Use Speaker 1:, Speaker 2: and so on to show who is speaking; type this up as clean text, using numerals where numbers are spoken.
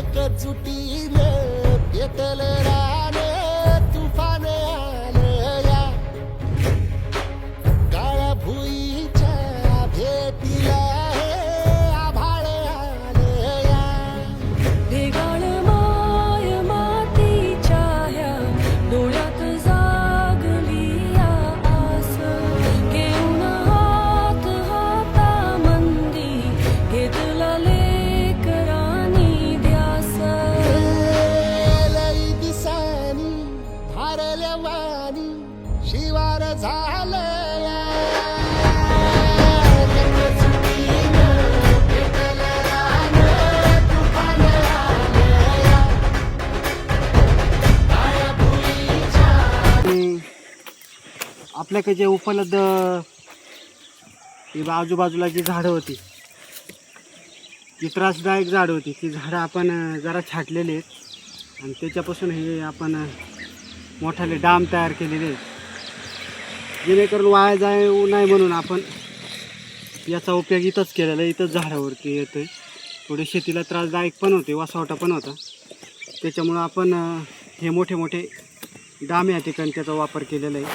Speaker 1: एकजुटीने पेटले राने तुफान आलं या काळ्या भुईच्या भेटीला हे आभाळ आलं या
Speaker 2: ढेगाळ माय मातीच्या ह्या डोळ्यात जागली या आस घेऊन हात हातामंदी घेतला लेकरांनी ध्यास
Speaker 1: लई दिसानी भारल्या वाणी शिवार झालं या एकजुटीने पेटले राने तुफान आलं या काळ्या भुईच्या
Speaker 3: आणि आपल्याकडे जे उपलब्ध ही आजूबाजूला जी झाडं होती जी त्रासदायक झाडं होती ती झाडं आपण जरा छाटलेली आहेत आणि त्याच्यापासून हे आपण मोठाले डाम तयार केलेले आहेत जेणेकरून वाया जाऊ नाही म्हणून आपण याचा उपयोग इथंच केलेला आहे. इथंच झाडावरती येतो आहे. थोडे शेतीला त्रासदायक पण होते, वासावटा पण होता. त्याच्यामुळं आपण हे मोठे मोठे डाम या ठिकाणी त्याचा वापर केलेला आहे.